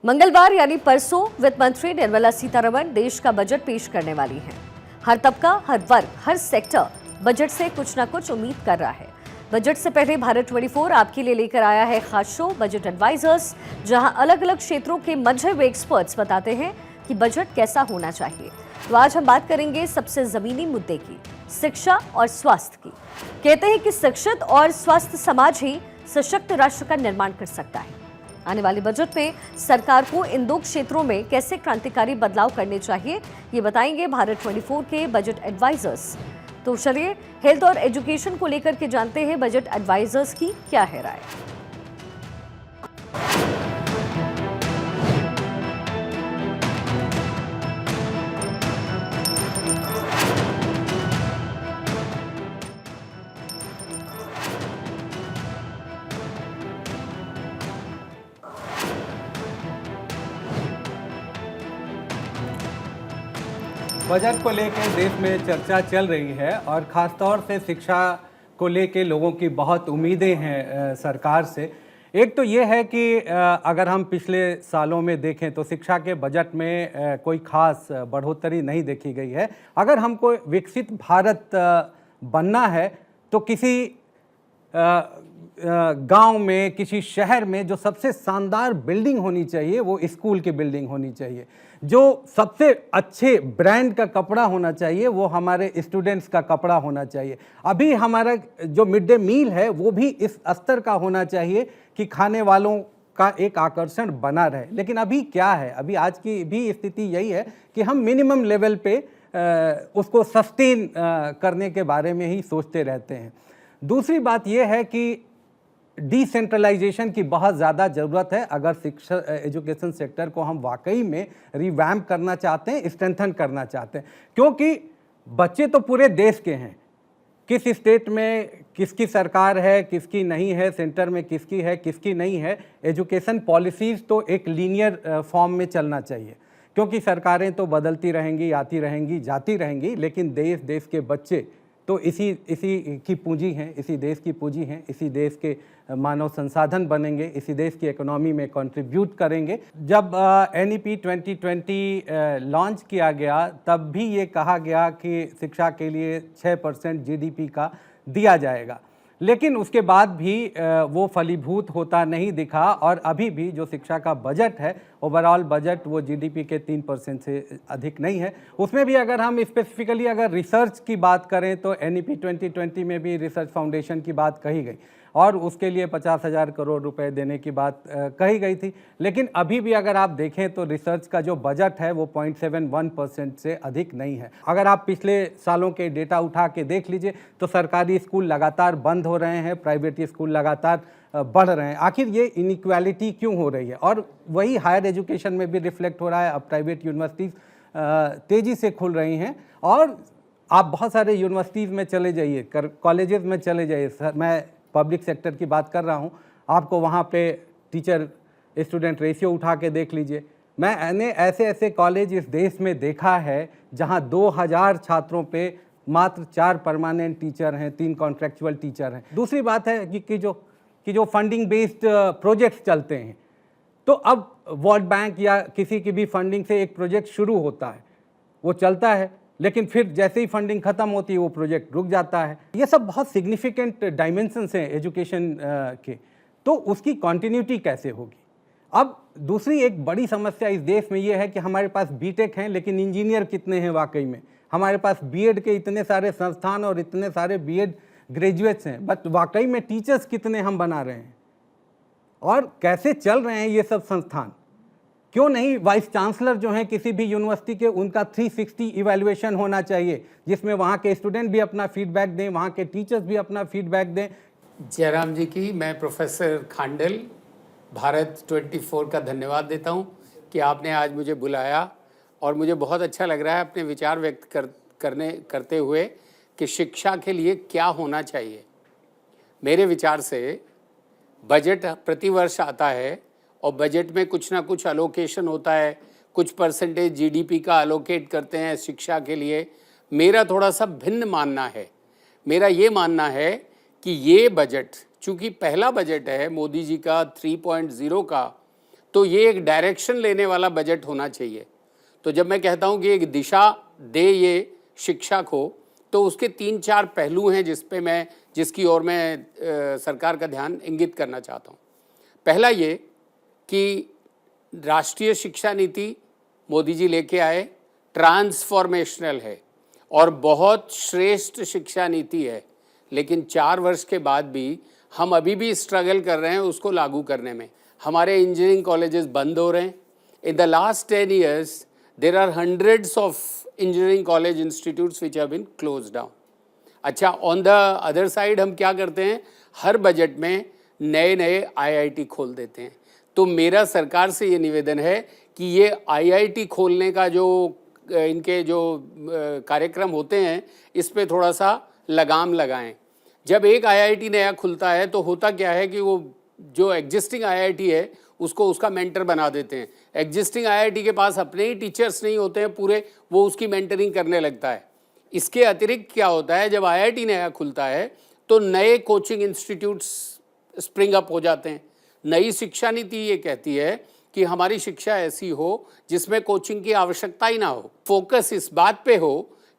मंगलवार यानी परसों वित्त मंत्री निर्मला सीतारमण देश का बजट पेश करने वाली हैं। हर तबका, हर वर्ग, हर सेक्टर बजट से कुछ न कुछ उम्मीद कर रहा है। बजट से पहले भारत 24 आपके लिए लेकर आया है खास शो बजट एडवाइजर्स, जहां अलग अलग क्षेत्रों के मंझे हुए एक्सपर्ट्स बताते हैं कि बजट कैसा होना चाहिए। तो आज हम बात करेंगे सबसे जमीनी मुद्दे की, शिक्षा और स्वास्थ्य की। कहते हैं कि शिक्षित और स्वस्थ समाज ही सशक्त राष्ट्र का निर्माण कर सकता है। आने वाले बजट में सरकार को इन दो क्षेत्रों में कैसे क्रांतिकारी बदलाव करने चाहिए, ये बताएंगे भारत 24 के बजट एडवाइजर्स। तो चलिए हेल्थ और एजुकेशन को लेकर के जानते हैं बजट एडवाइजर्स की क्या है राय। बजट को लेकर देश में चर्चा चल रही है और ख़ासतौर से शिक्षा को लेकर लोगों की बहुत उम्मीदें हैं सरकार से। एक तो ये है कि अगर हम पिछले सालों में देखें तो शिक्षा के बजट में कोई ख़ास बढ़ोतरी नहीं देखी गई है। अगर हमको विकसित भारत बनना है तो किसी गांव में, किसी शहर में जो सबसे शानदार बिल्डिंग होनी चाहिए वो स्कूल की बिल्डिंग होनी चाहिए। जो सबसे अच्छे ब्रांड का कपड़ा होना चाहिए वो हमारे स्टूडेंट्स का कपड़ा होना चाहिए। अभी हमारा जो मिड डे मील है वो भी इस स्तर का होना चाहिए कि खाने वालों का एक आकर्षण बना रहे। लेकिन अभी क्या है, अभी आज की भी स्थिति यही है कि हम मिनिमम लेवल पे उसको सस्टेन करने के बारे में ही सोचते रहते हैं। दूसरी बात यह है कि डिसेंट्रलाइजेशन की बहुत ज़्यादा ज़रूरत है। अगर शिक्षा एजुकेशन सेक्टर को हम वाकई में रिवैम्प करना चाहते हैं, स्ट्रेंथन करना चाहते हैं, क्योंकि बच्चे तो पूरे देश के हैं। किस स्टेट में किसकी सरकार है, किसकी नहीं है, सेंटर में किसकी है, किसकी नहीं है। एजुकेशन पॉलिसीज़ तो एक लीनियर फॉर्म में चलना चाहिए, क्योंकि सरकारें तो बदलती रहेंगी, आती रहेंगी, जाती रहेंगी, लेकिन देश के बच्चे तो इसी की पूंजी हैं, इसी देश की पूंजी हैं, इसी देश के मानव संसाधन बनेंगे, इसी देश की इकोनॉमी में कंट्रीब्यूट करेंगे। जब NEP 2020 लॉन्च किया गया तब भी ये कहा गया कि शिक्षा के लिए 6% GDP का दिया जाएगा, लेकिन उसके बाद भी वो फलीभूत होता नहीं दिखा। और अभी भी जो शिक्षा का बजट है, ओवरऑल बजट, वो GDP के 3% से अधिक नहीं है। उसमें भी अगर हम स्पेसिफिकली अगर रिसर्च की बात करें तो NEP 2020 में भी रिसर्च फाउंडेशन की बात कही गई और उसके लिए 50,000 करोड़ रुपए देने की बात कही गई थी। लेकिन अभी भी अगर आप देखें तो रिसर्च का जो बजट है वो 0.71% से अधिक नहीं है। अगर आप पिछले सालों के डेटा उठा के देख लीजिए तो सरकारी स्कूल लगातार बंद हो रहे हैं, प्राइवेट स्कूल लगातार बढ़ रहे हैं। आखिर ये इनइक्वालिटी क्यों हो रही है? और वही हायर एजुकेशन में भी रिफ्लेक्ट हो रहा है। अब प्राइवेट यूनिवर्सिटीज़ तेज़ी से खुल रही हैं और आप बहुत सारे यूनिवर्सिटीज़ में चले जाइए, कॉलेजेस में चले जाइए। मैं पब्लिक सेक्टर की बात कर रहा हूँ, आपको वहाँ पे टीचर स्टूडेंट रेशियो उठा के देख लीजिए। मैंने ऐसे कॉलेज इस देश में देखा है जहाँ 2000 छात्रों पे मात्र 4 परमानेंट टीचर हैं, 3 कॉन्ट्रैक्चुअल टीचर हैं। दूसरी बात है कि जो फंडिंग बेस्ड प्रोजेक्ट्स चलते हैं, तो अब वर्ल्ड बैंक या किसी की भी फंडिंग से एक प्रोजेक्ट शुरू होता है, वो चलता है, लेकिन फिर जैसे ही फंडिंग खत्म होती है वो प्रोजेक्ट रुक जाता है। ये सब बहुत सिग्निफिकेंट डायमेंशंस हैं एजुकेशन के, तो उसकी कंटिन्यूटी कैसे होगी? अब दूसरी एक बड़ी समस्या इस देश में ये है कि हमारे पास बीटेक हैं, लेकिन इंजीनियर कितने हैं वाकई में? हमारे पास बीएड के इतने सारे संस्थान और इतने सारे बीएड ग्रेजुएट्स हैं, बट वाकई में टीचर्स कितने हम बना रहे हैं? और कैसे चल रहे हैं ये सब संस्थान? क्यों नहीं वाइस चांसलर जो हैं किसी भी यूनिवर्सिटी के, उनका 360 इवैल्यूएशन होना चाहिए, जिसमें वहाँ के स्टूडेंट भी अपना फीडबैक दें, वहाँ के टीचर्स भी अपना फीडबैक दें। जयराम जी की मैं प्रोफेसर खांडल भारत 24 का धन्यवाद देता हूँ कि आपने आज मुझे बुलाया और मुझे बहुत अच्छा लग रहा है अपने विचार व्यक्त करते हुए कि शिक्षा के लिए क्या होना चाहिए। मेरे विचार से बजट प्रतिवर्ष आता है और बजट में कुछ ना कुछ अलोकेशन होता है, कुछ परसेंटेज GDP का अलोकेट करते हैं शिक्षा के लिए। मेरा थोड़ा सा भिन्न मानना है। मेरा ये मानना है कि ये बजट चूँकि पहला बजट है मोदी जी का 3.0 का, तो ये एक डायरेक्शन लेने वाला बजट होना चाहिए। तो जब मैं कहता हूँ कि एक दिशा दे ये शिक्षा को, तो उसके 3-4 पहलू हैं जिसकी ओर मैं सरकार का ध्यान इंगित करना चाहता हूँ। पहला ये कि राष्ट्रीय शिक्षा नीति मोदी जी लेके आए, ट्रांसफॉर्मेशनल है और बहुत श्रेष्ठ शिक्षा नीति है, लेकिन 4 वर्ष के बाद भी हम अभी भी स्ट्रगल कर रहे हैं उसको लागू करने में। हमारे इंजीनियरिंग कॉलेजेस बंद हो रहे हैं। In the last 10 years there are hundreds of engineering college institutes which have been close down. अच्छा, ऑन द अदर साइड हम क्या करते हैं, हर बजट में नए नए IIT खोल देते हैं। तो मेरा सरकार से ये निवेदन है कि ये IIT खोलने का जो इनके जो कार्यक्रम होते हैं, इस पे थोड़ा सा लगाम लगाएं। जब एक IIT नया खुलता है तो होता क्या है कि वो जो एग्जिस्टिंग IIT है उसको उसका मेंटर बना देते हैं। एग्जिस्टिंग IIT के पास अपने ही टीचर्स नहीं होते हैं पूरे, वो उसकी मेंटरिंग करने लगता है। इसके अतिरिक्त क्या होता है, जब IIT नया खुलता है तो नए कोचिंग इंस्टीट्यूट्स स्प्रिंग अप हो जाते हैं। नई शिक्षा नीति ये कहती है कि हमारी शिक्षा ऐसी हो जिसमें कोचिंग की आवश्यकता ही ना हो। फोकस इस बात पे हो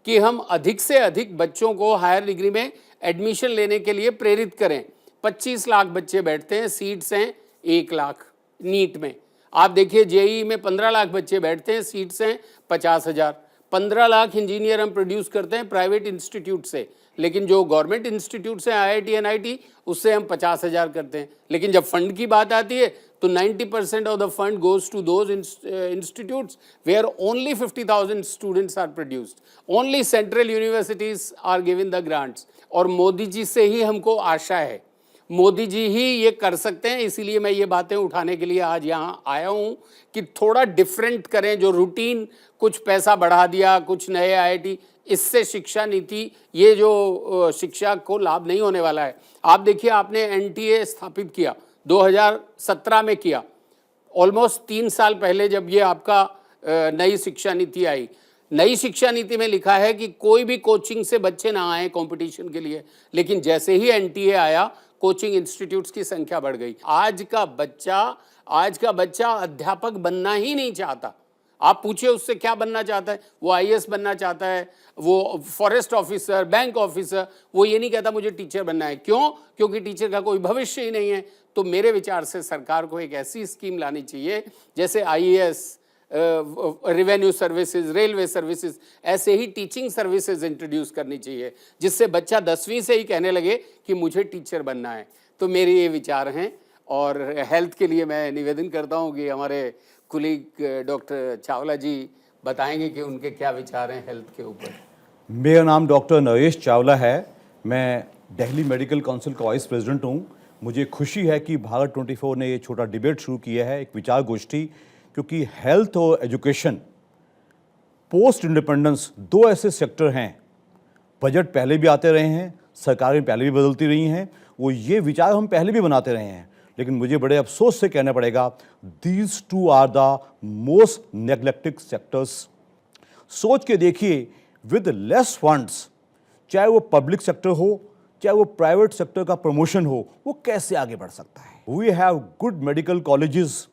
कि हम अधिक से अधिक बच्चों को हायर डिग्री में एडमिशन लेने के लिए प्रेरित करें। 25 लाख बच्चे बैठते हैं, सीट्स हैं 1 लाख। नीट में आप देखिए, JEE में 15 लाख बच्चे बैठते हैं, सीट्स हैं 50,000। 15 लाख इंजीनियर हम प्रोड्यूस करते हैं प्राइवेट इंस्टीट्यूट से, लेकिन जो गवर्नमेंट इंस्टीट्यूट से IIT NIT उससे हम 50,000 करते हैं। लेकिन जब फंड की बात आती है तो 90% of the fund goes to those institutes where only 50,000 students are produced, only central universities are given the grants. और मोदी जी से ही हमको आशा है, मोदी जी ही ये कर सकते हैं। इसीलिए मैं ये बातें उठाने के लिए आज यहाँ आया हूँ कि थोड़ा डिफरेंट करें। जो रूटीन कुछ पैसा बढ़ा दिया, कुछ नए IIT, इससे शिक्षा नीति, ये जो शिक्षा को लाभ नहीं होने वाला है। आप देखिए, आपने NTA स्थापित किया 2017 में किया, ऑलमोस्ट 3 साल पहले जब ये आपका नई शिक्षा नीति आई। नई शिक्षा नीति में लिखा है कि कोई भी कोचिंग से बच्चे ना आए कंपटीशन के लिए, लेकिन जैसे ही NTA आया कोचिंग इंस्टीट्यूट्स की संख्या बढ़ गई। आज का बच्चा अध्यापक बनना ही नहीं चाहता। आप पूछिए उससे क्या बनना चाहता है, वो IAS बनना चाहता है, वो फॉरेस्ट ऑफिसर, बैंक ऑफिसर, वो ये नहीं कहता मुझे टीचर बनना है। क्यों? क्योंकि टीचर का कोई भविष्य ही नहीं है। तो मेरे विचार से सरकार को एक ऐसी स्कीम लानी चाहिए जैसे IAS, revenue services, railway services, ऐसे ही टीचिंग सर्विसेज इंट्रोड्यूस करनी चाहिए, जिससे बच्चा 10वीं से ही कहने लगे कि मुझे टीचर बनना है। तो मेरे ये विचार हैं। और हेल्थ के लिए मैं निवेदन करता हूँ कि हमारे कुलीग डॉक्टर चावला जी बताएंगे कि उनके क्या विचार हैं हेल्थ के ऊपर। मेरा नाम डॉक्टर नरेश चावला है। मैं दिल्ली मेडिकल काउंसिल का वाइस प्रेसिडेंट हूँ। मुझे खुशी है कि भारत 24 ने ये छोटा डिबेट शुरू किया है, एक विचार गोष्ठी, क्योंकि हेल्थ और एजुकेशन पोस्ट इंडिपेंडेंस 2 ऐसे सेक्टर हैं। बजट पहले भी आते रहे हैं, सरकारें पहले भी बदलती रही हैं, वो ये विचार हम पहले भी बनाते रहे हैं, लेकिन मुझे बड़े अफसोस से कहना पड़ेगा, these 2 are the most neglected sectors. सोच के देखिए, विद लेस फंड्स, चाहे वो पब्लिक सेक्टर हो चाहे वो प्राइवेट सेक्टर का प्रमोशन हो, वो कैसे आगे बढ़ सकता है। We have good medical colleges,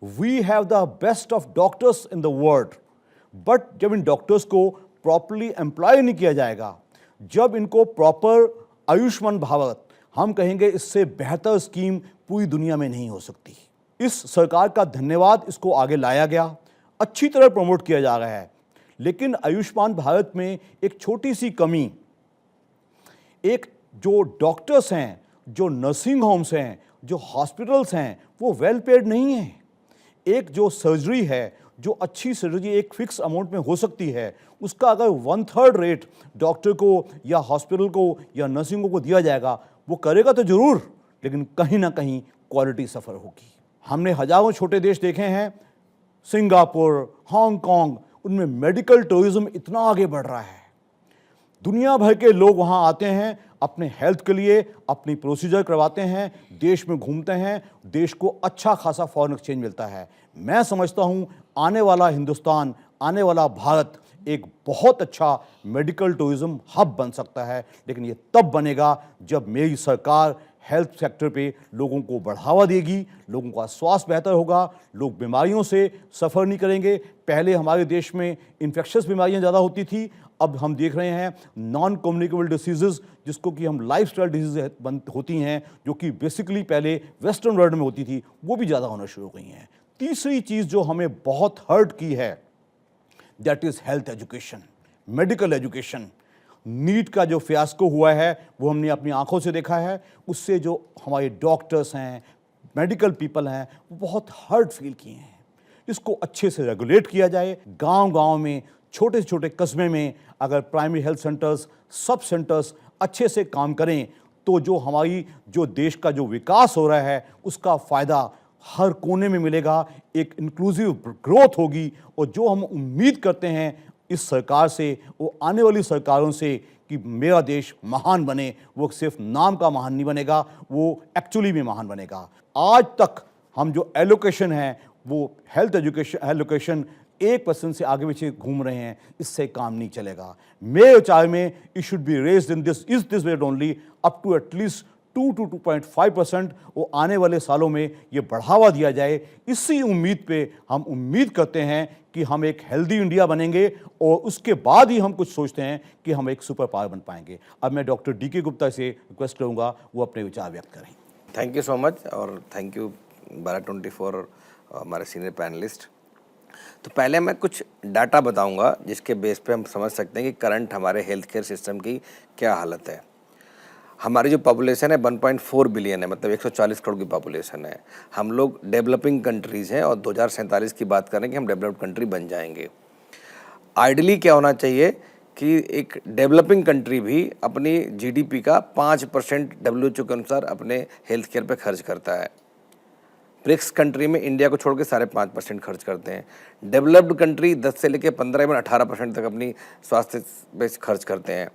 we have the best of doctors in the world, but जब इन डॉक्टर्स को प्रॉपरली एम्प्लॉय नहीं किया जाएगा, जब इनको प्रॉपर आयुष्मान भारत, हम कहेंगे इससे बेहतर स्कीम पूरी दुनिया में नहीं हो सकती। इस सरकार का धन्यवाद, इसको आगे लाया गया, अच्छी तरह प्रमोट किया जा रहा है। लेकिन आयुष्मान भारत में एक छोटी सी कमी, एक जो डॉक्टर्स हैं, जो नर्सिंग होम्स हैं, जो हॉस्पिटल्स हैं, वो वेल पेड नहीं हैं। एक जो सर्जरी है, जो अच्छी सर्जरी एक फिक्स अमाउंट में हो सकती है, उसका अगर 1/3 रेट डॉक्टर को या हॉस्पिटल को या नर्सिंग को दिया जाएगा, वो करेगा तो जरूर, लेकिन कहीं ना कहीं क्वालिटी सफ़र होगी। हमने हजारों छोटे देश देखे हैं, सिंगापुर, हांगकांग, उनमें मेडिकल टूरिज्म इतना आगे बढ़ रहा है। दुनिया भर के लोग वहाँ आते हैं, अपने हेल्थ के लिए अपनी प्रोसीजर करवाते हैं, देश में घूमते हैं, देश को अच्छा खासा फॉरेन एक्सचेंज मिलता है। मैं समझता हूँ आने वाला हिंदुस्तान, आने वाला भारत एक बहुत अच्छा मेडिकल टूरिज्म हब बन सकता है, लेकिन ये तब बनेगा जब मेरी सरकार हेल्थ सेक्टर पे लोगों को बढ़ावा देगी, लोगों का स्वास्थ्य बेहतर होगा, लोग बीमारियों से सफ़र नहीं करेंगे। पहले हमारे देश में इन्फेक्शस बीमारियां ज़्यादा होती थी, अब हम देख रहे हैं नॉन कम्युनिकेबल डिसीजेज, जिसको कि हम लाइफस्टाइल डिजीज होती हैं, जो कि बेसिकली पहले वेस्टर्न वर्ल्ड में होती थी, वो भी ज़्यादा होना शुरू हो गई हैं। तीसरी चीज़ जो हमें बहुत हर्ट की है, that is health education, medical education. NEET का जो फियास्को हुआ है वो हमने अपनी आंखों से देखा है। उससे जो हमारे डॉक्टर्स हैं, मेडिकल पीपल हैं, वो बहुत हर्ट फील किए हैं। इसको अच्छे से रेगुलेट किया जाए। गांव-गांव में, छोटे से छोटे कस्बे में अगर प्राइमरी हेल्थ सेंटर्स, सब सेंटर्स अच्छे से काम करें तो जो देश का जो विकास हो रहा है उसका फ़ायदा हर कोने में मिलेगा, एक इंक्लूसिव ग्रोथ होगी। और जो हम उम्मीद करते हैं इस सरकार से, वो आने वाली सरकारों से, कि मेरा देश महान बने, वो सिर्फ नाम का महान नहीं बनेगा, वो एक्चुअली में महान बनेगा। आज तक हम जो एलोकेशन है वो हेल्थ एलोकेशन 1% से आगे पीछे घूम रहे हैं, इससे काम नहीं चलेगा। मेरे विचार में it should be raised in this rate only up to at least 2 to 2.5%। वो आने वाले सालों में ये बढ़ावा दिया जाए। इसी उम्मीद पे हम उम्मीद करते हैं कि हम एक हेल्दी इंडिया बनेंगे और उसके बाद ही हम कुछ सोचते हैं कि हम एक सुपर पावर बन पाएंगे। अब मैं डॉक्टर DK गुप्ता से रिक्वेस्ट करूंगा वो अपने विचार व्यक्त करें। थैंक यू सो मच और थैंक यू 12/24 हमारे सीनियर पैनलिस्ट। तो पहले मैं कुछ डाटा बताऊंगा जिसके बेस पे हम समझ सकते हैं कि करंट हमारे हेल्थ केयर सिस्टम की क्या हालत है। हमारी जो पॉपुलेशन है 1.4 बिलियन है, मतलब 140 करोड़ की पॉपुलेशन है। हम लोग डेवलपिंग कंट्रीज़ हैं और 2047 की बात करें कि हम डेवलप्ड कंट्री बन जाएंगे। आइडली क्या होना चाहिए कि एक डेवलपिंग कंट्री भी अपनी GDP का 5% WHO के अनुसार अपने हेल्थ केयर पे खर्च करता है। ब्रिक्स कंट्री में इंडिया को छोड़ के सारे 5% खर्च करते हैं। डेवलप्ड कंट्री 10 से लेकर 15 में 18% तक अपनी स्वास्थ्य पे खर्च करते हैं।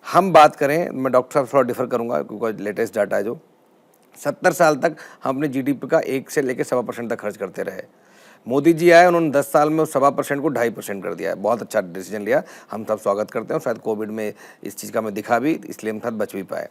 हम बात करें, मैं डॉक्टर साहब थोड़ा डिफर करूंगा क्योंकि लेटेस्ट डाटा है जो 70 साल तक हम अपने GDP का 1 से लेकर 1.25% तक खर्च करते रहे। मोदी जी आए, उन्होंने 10 साल में उस 1.25% को 2.5% कर दिया है। बहुत अच्छा डिसीजन लिया, हम सब स्वागत करते हैं। और शायद कोविड में इस चीज़ का हमें दिखा भी, इसलिए हम साथ बच भी पाए।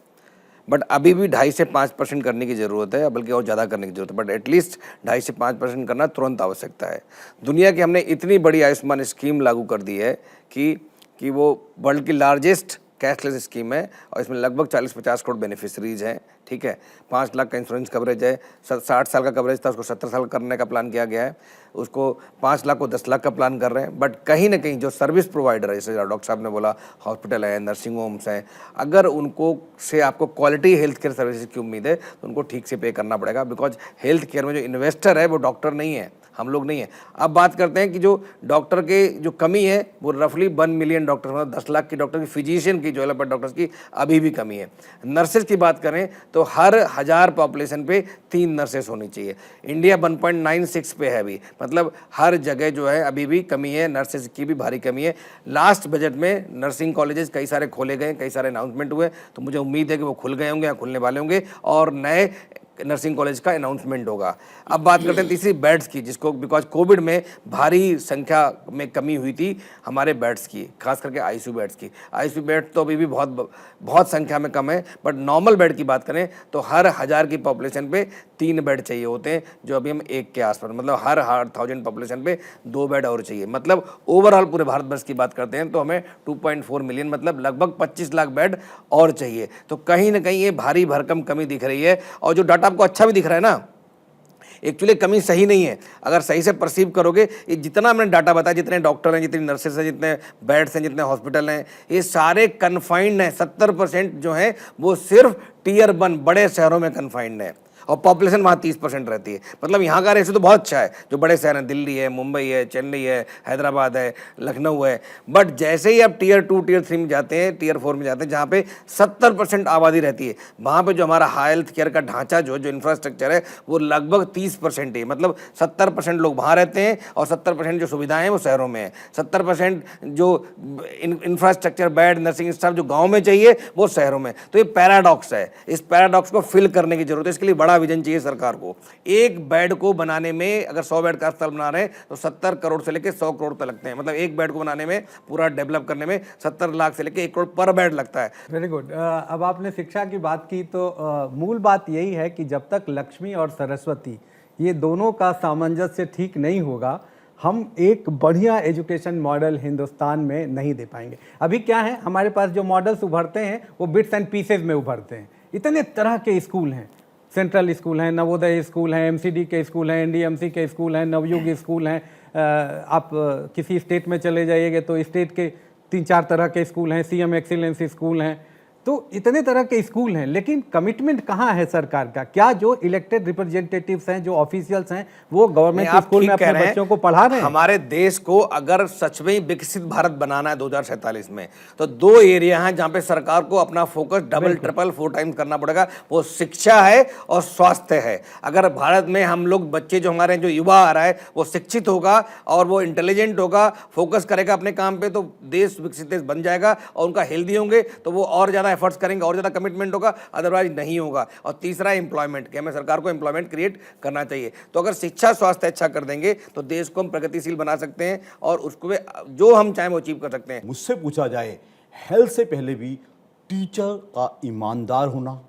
बट अभी भी 2.5 से 5% करने की ज़रूरत है, बल्कि और ज़्यादा करने की ज़रूरत है। बट एटलीस्ट 2.5 से 5% करना तुरंत आवश्यकता है। दुनिया की हमने इतनी बड़ी आयुष्मान स्कीम लागू कर दी है कि वो वर्ल्ड की लार्जेस्ट कैशलेस स्कीम है और इसमें लगभग 40-50 करोड़ बेनिफिशरीज हैं। ठीक है, 5 लाख का इंश्योरेंस कवरेज है। 60 साल का कवरेज था, उसको 70 साल करने का प्लान किया गया है। उसको 5 लाख को 10 लाख का प्लान कर रहे हैं। बट कहीं ना कहीं जो सर्विस प्रोवाइडर है, जैसे डॉक्टर साहब ने बोला, हॉस्पिटल है, नर्सिंग होम्स हैं, अगर उनको से आपको क्वालिटी हेल्थ केयर सर्विसेज की उम्मीद है तो उनको ठीक से पे करना पड़ेगा। बिकॉज हेल्थ केयर में जो इन्वेस्टर है वो डॉक्टर नहीं है, हम लोग नहीं है। अब बात करते हैं कि जो डॉक्टर के जो कमी है वो रफली 1 मिलियन डॉक्टर, मतलब 10 लाख की डॉक्टर की, फिजिशियन की, जो एलोपैथ डॉक्टर्स की अभी भी कमी है। नर्सेज की बात करें तो हर 1000 पॉपुलेशन पे 3 नर्सेज होनी चाहिए। इंडिया 1.96 पे है अभी, मतलब हर जगह जो है अभी भी कमी है, नर्सेज की भी भारी कमी है। लास्ट बजट में नर्सिंग कॉलेजेस कई सारे खोले गए, कई सारे अनाउंसमेंट हुए, तो मुझे उम्मीद है कि वो खुल गए होंगे या खुलने वाले होंगे और नए नर्सिंग कॉलेज का अनाउंसमेंट होगा। अब बात करते हैं तीसरी बेड्स की, जिसको बिकॉज कोविड में भारी संख्या में कमी हुई थी हमारे बेड्स की, खास करके ICU बेड्स की। ICU बेड तो अभी भी बहुत संख्या में कम है। बट नॉर्मल बेड की बात करें तो हर 1000 की पॉपुलेशन पे 3 बेड चाहिए होते हैं, जो अभी हम 1 के आसपास, मतलब हर 1000 पॉपुलेशन पे 2 बेड और चाहिए। मतलब ओवरऑल पूरे भारतवर्ष की बात करते हैं तो हमें 2.4 मिलियन, मतलब लगभग 25 लाख बेड और चाहिए। तो कहीं ना कहीं ये भारी भरकम कमी दिख रही है। और जो डाटा आपको अच्छा भी दिख रहा है ना, एक्चुअली कमी सही नहीं है। अगर सही से परसीव करोगे, ये जितना मैंने डाटा बताया, जितने डॉक्टर हैं, जितनी नर्सेस हैं, जितने बेड्स हैं, जितने हॉस्पिटल हैं, ये सारे कन्फाइंड हैं। 70% जो है वो सिर्फ Tier 1 बड़े शहरों में कन्फाइंड है और पॉपुलेशन वहाँ 30% रहती है। मतलब यहाँ का रेशो तो बहुत अच्छा है, जो बड़े शहर हैं, दिल्ली है, मुंबई है, चेन्नई है, हैदराबाद है, लखनऊ है। बट जैसे ही आप Tier 2 Tier 3 में जाते हैं, Tier 4 में जाते हैं, जहाँ पे 70% आबादी रहती है, वहाँ पे जो हमारा हेल्थ केयर का ढांचा जो इंफ्रास्ट्रक्चर है वो लगभग 30% है। मतलब 70% लोग वहाँ रहते हैं और 70% जो सुविधाएं हैं वो शहरों में है। 70% जो इंफ्रास्ट्रक्चर, बेड, नर्सिंग स्टाफ जो गाँव में चाहिए वो शहरों में। तो ये पैराडॉक्स है, इस पैराडॉक्स को फिल करने की जरूरत है। इसके लिए बड़ा विजन चाहिए सरकार को। एक बेड को बनाने में, अगर 100 बेड का अस्पताल बना रहे हैं तो 70 करोड़ से लेकर 100 करोड़ तक लगते हैं। मतलब एक बेड को बनाने में, पूरा डेवलप करने में 70 लाख से लेकर 1 करोड़ पर बेड लगता है। Very good. अब आपने शिक्षा की बात की तो मूल बात यही है कि जब तक लक्ष्मी और सरस्वती ये दोनों का सामंजस्य ठीक नहीं होगा, हम एक बढ़िया एजुकेशन मॉडल हिंदुस्तान में नहीं दे पाएंगे। अभी क्या है, हमारे पास जो मॉडल्स उभरते हैं वो बिट्स एंड पीसेज में उभरते हैं। इतने तरह के स्कूल हैं, सेंट्रल स्कूल हैं, नवोदय स्कूल हैं, एमसीडी के स्कूल हैं, एनडीएमसी के स्कूल हैं, नवयुग स्कूल हैं। आप किसी स्टेट में चले जाइएगा तो स्टेट के 3-4 तरह के स्कूल हैं, सीएम एक्सीलेंस स्कूल हैं। तो इतने तरह के स्कूल हैं, लेकिन कमिटमेंट कहाँ है सरकार का? क्या जो इलेक्टेड रिप्रेजेंटेटिव्स हैं, जो ऑफिशियल्स हैं, वो गवर्नमेंट स्कूल में अपने बच्चों को पढ़ा रहे हैं? हमारे देश को अगर सच में विकसित भारत बनाना है 2047 में, तो 2 एरिया हैं जहां पे सरकार को अपना फोकस डबल ट्रिपल 4 टाइम्स करना पड़ेगा। वो शिक्षा है और स्वास्थ्य है। अगर भारत में हम लोग बच्चे जो हमारे, जो युवा आ रहा है, वो शिक्षित होगा और वो इंटेलिजेंट होगा, फोकस करेगा अपने काम पे, तो देश विकसित देश बन जाएगा। और उनका हेल्दी होंगे तो वो और ज्यादा एफर्ट्स करेंगे, और ज्यादा कमिटमेंट होगा, अदरवाइज नहीं होगा। और तीसरा एम्प्लॉयमेंट, कि हमें सरकार को एम्प्लॉयमेंट क्रिएट करना चाहिए। तो अगर शिक्षा स्वास्थ्य अच्छा कर देंगे तो देश को हम प्रगतिशील बना सकते हैं और उसको जो हम चाहें वो अचीव कर सकते हैं। मुझसे पूछा जाए, हेल्थ से पहले भी टीचर का ईमानदार होना,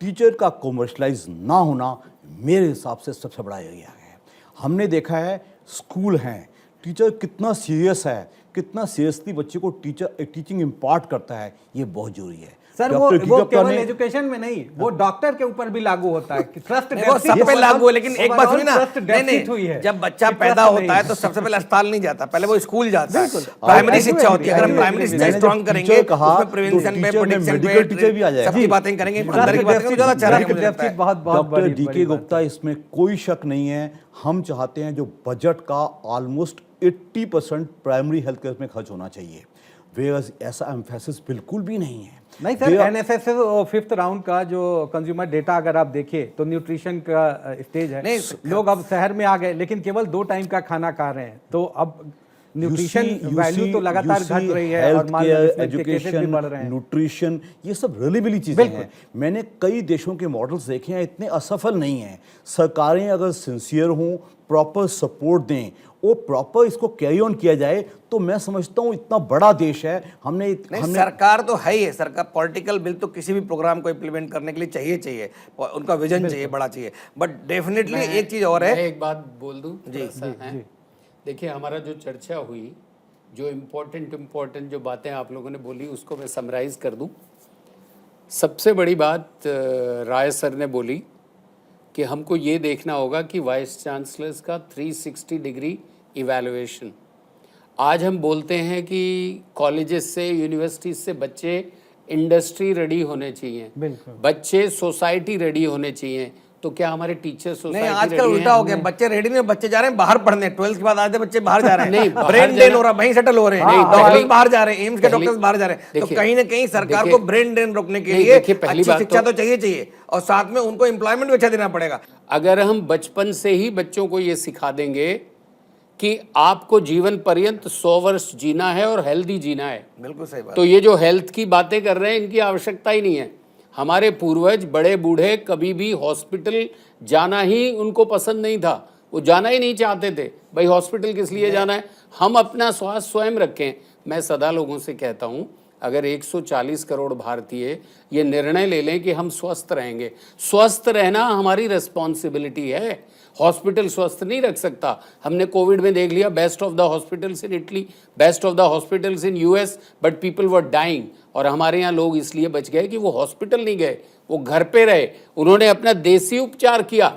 टीचर का कॉमर्शलाइज ना होना मेरे हिसाब से सबसे बड़ा एरिया है। हमने देखा है स्कूल हैं, टीचर कितना सीरियस है, कितना सीरियसली बच्चे को टीचिंग इम्पार्ट करता है, ये बहुत जरूरी है। सर वो केवल एजुकेशन में नहीं, वो डॉक्टर के ऊपर भी लागू होता है कि ट्रस्ट सब पे लागू है। लेकिन एक बात सुनिए ना, नहीं, जब बच्चा पैदा होता है तो सबसे पहले अस्पताल नहीं जाता, पहले वो स्कूल जाता है। प्राइमरी शिक्षा होती है। अगर हम प्राइमरी शिक्षा स्ट्रॉन्ग करेंगे, उसमें प्रिवेंशन पे, प्रोटेक्शन पे सबकी बातें करेंगे, अंदर की बातें ज्यादा अच्छा रहेगा। डॉक्टर डीके गुप्ता, इसमें कोई शक नहीं है। हम चाहते हैं जो बजट का ऑलमोस्ट 80% प्राइमरी हेल्थ केयर में खर्च होना चाहिए, वेयर्स ऐसा एम्फेसिस बिल्कुल भी नहीं है। नहीं सर, एनएसएस 5th राउंड का जो कंज्यूमर डेटा अगर आप देखिए तो न्यूट्रिशन का स्टेज है। लोग अब शहर में आ गए लेकिन केवल 2 टाइम का खाना खा रहे हैं, तो अब न्यूट्रिशन वैल्यू तो लगातार घट रही है और एजुकेशन भी बढ़ रहे हैं। न्यूट्रिशन, ये सब रिलेबली चीजें हैं। मैंने कई देशों के मॉडल्स देखे हैं, इतने असफल नहीं हैं। सरकारें अगर सिंसियर हों, प्रॉपर सपोर्ट दें और प्रॉपर इसको कैरी ऑन किया जाए, तो मैं समझता हूँ इतना बड़ा देश है। हमने सरकार तो है ही है। सरकार पॉलिटिकल विल तो किसी भी प्रोग्राम को इम्प्लीमेंट करने के लिए चाहिए, उनका विजन चाहिए, बड़ा चाहिए। बट डेफिनेटली एक चीज और है, एक बात बोल दूं जी। देखिए, हमारा जो चर्चा हुई, जो इम्पोर्टेंट जो बातें आप लोगों ने बोली, उसको मैं समराइज कर दूं। सबसे बड़ी बात राय सर ने बोली कि हमको ये देखना होगा कि वाइस चांसलर्स का 360 डिग्री इवैल्यूएशन। आज हम बोलते हैं कि कॉलेजेस से, यूनिवर्सिटीज से बच्चे इंडस्ट्री रेडी होने चाहिए, बच्चे सोसाइटी रेडी होने चाहिए। तो क्या हमारे टीचर सोसाइटी? नहीं, आजकल उल्टा हो गया। बच्चे रेडी नहीं, बच्चे जा रहे हैं बाहर पढ़ने। 12th के बाद आधे बच्चे बाहर जा रहे हैं। नहीं, ब्रेन ड्रेन हो रहा है, वहीं सेटल हो रहे हैं। डॉक्टर्स बाहर जा रहे हैं, एम्स के डॉक्टर्स बाहर जा रहे हैं। तो कहीं ना कहीं सरकार को ब्रेन ड्रेन रोकने के लिए अच्छी शिक्षा तो चाहिए, और साथ में उनको एम्प्लॉयमेंट भी अच्छा देना पड़ेगा। अगर हम बचपन से ही बच्चों को ये सिखा देंगे कि आपको जीवन पर्यंत 100 वर्ष जीना है और हेल्दी जीना है, बिल्कुल सही बात। तो ये जो हेल्थ की बातें कर रहे हैं, इनकी आवश्यकता ही नहीं है। हमारे पूर्वज बड़े बूढ़े कभी भी हॉस्पिटल जाना ही उनको पसंद नहीं था, वो जाना ही नहीं चाहते थे। भाई हॉस्पिटल किस लिए जाना है, हम अपना स्वास्थ्य स्वयं रखें। मैं सदा लोगों से कहता हूँ, अगर 140 करोड़ भारतीय ये निर्णय ले लें कि हम स्वस्थ रहेंगे, स्वस्थ रहना हमारी रिस्पॉन्सिबिलिटी है। हॉस्पिटल स्वस्थ नहीं रख सकता। हमने कोविड में देख लिया, best of the hospitals in Italy, best of the hospitals in US, but people were dying. और हमारे यहाँ लोग इसलिए बच गए कि वो हॉस्पिटल नहीं गए, वो घर पे रहे, उन्होंने अपना देसी उपचार किया।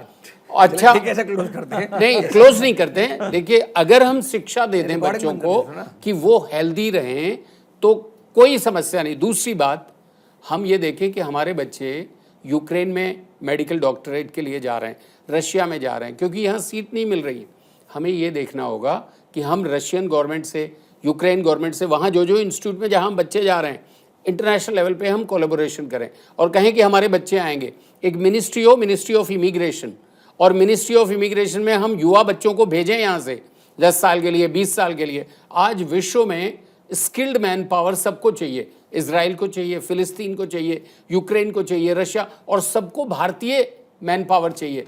अच्छा, कैसे क्लोज करते हैं? नहीं, क्लोज नहीं करते हैं। देखिए, अगर हम शिक्षा दे दें बच्चों को कि वो हेल्दी रहें तो कोई समस्या नहीं। दूसरी बात, हम ये देखें कि हमारे बच्चे यूक्रेन में मेडिकल डॉक्टरेट के लिए जा रहे हैं, रशिया में जा रहे हैं, क्योंकि यहाँ सीट नहीं मिल रही। हमें ये देखना होगा कि हम रशियन गवर्नमेंट से, यूक्रेन गवर्नमेंट से, वहाँ जो इंस्टीट्यूट में जहाँ हम बच्चे जा रहे हैं, इंटरनेशनल लेवल पे हम कोलैबोरेशन करें और कहें कि हमारे बच्चे आएंगे। एक मिनिस्ट्री हो, मिनिस्ट्री ऑफ इमिग्रेशन, और मिनिस्ट्री ऑफ इमिग्रेशन में हम युवा बच्चों को भेजें यहाँ से 10 साल के लिए, 20 साल के लिए। आज विश्व में स्किल्ड मैन पावर सबको चाहिए, इजराइल को चाहिए, फिलिस्तीन को चाहिए, यूक्रेन को चाहिए, रशिया, और सबको भारतीय मैन पावर चाहिए।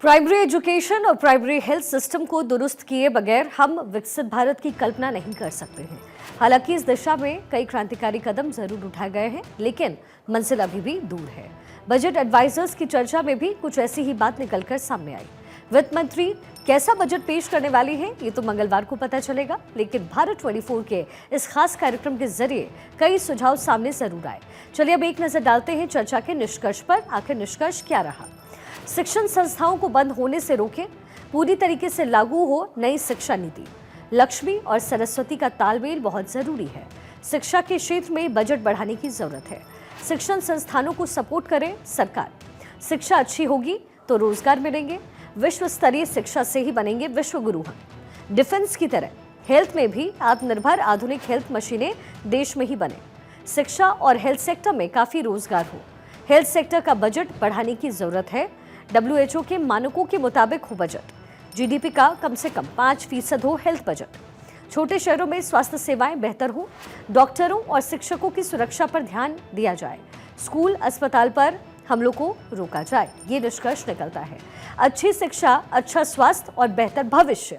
प्राइमरी एजुकेशन और प्राइमरी हेल्थ सिस्टम को दुरुस्त किए बगैर हम विकसित भारत की कल्पना नहीं कर सकते हैं। हालांकि इस दिशा में कई क्रांतिकारी कदम जरूर उठाए गए हैं, लेकिन मंजिल अभी भी दूर है। बजट एडवाइजर्स की चर्चा में भी कुछ ऐसी ही बात निकलकर सामने आई। वित्त मंत्री कैसा बजट पेश करने वाली है, ये तो मंगलवार को पता चलेगा, लेकिन भारत 24 के इस खास कार्यक्रम के जरिए कई सुझाव सामने जरूर आए। चलिए अब एक नजर डालते हैं चर्चा के निष्कर्ष पर। आखिर निष्कर्ष क्या रहा? शिक्षण संस्थाओं को बंद होने से रोके, पूरी तरीके से लागू हो नई शिक्षा नीति। लक्ष्मी और सरस्वती का तालमेल बहुत जरूरी है। शिक्षा के क्षेत्र में बजट बढ़ाने की जरूरत है। शिक्षण संस्थानों को सपोर्ट करे सरकार। शिक्षा अच्छी होगी तो रोजगार मिलेंगे। विश्व स्तरीय शिक्षा से ही बनेंगे विश्व गुरु हम। डिफेंस की तरह हेल्थ में भी आत्मनिर्भर आधुनिक हेल्थ मशीनें देश में ही बने। शिक्षा और हेल्थ सेक्टर में काफी रोजगार हो। हेल्थ सेक्टर का बजट बढ़ाने की जरूरत है। WHO के मानकों के मुताबिक हो बजट। GDP का कम से कम 5% हो हेल्थ बजट। छोटे शहरों में स्वास्थ्य सेवाएं बेहतर हो। डॉक्टरों और शिक्षकों की सुरक्षा पर ध्यान दिया जाए। स्कूल अस्पताल पर हमलों को रोका जाए। ये निष्कर्ष निकलता है। अच्छी शिक्षा, अच्छा स्वास्थ्य और बेहतर भविष्य।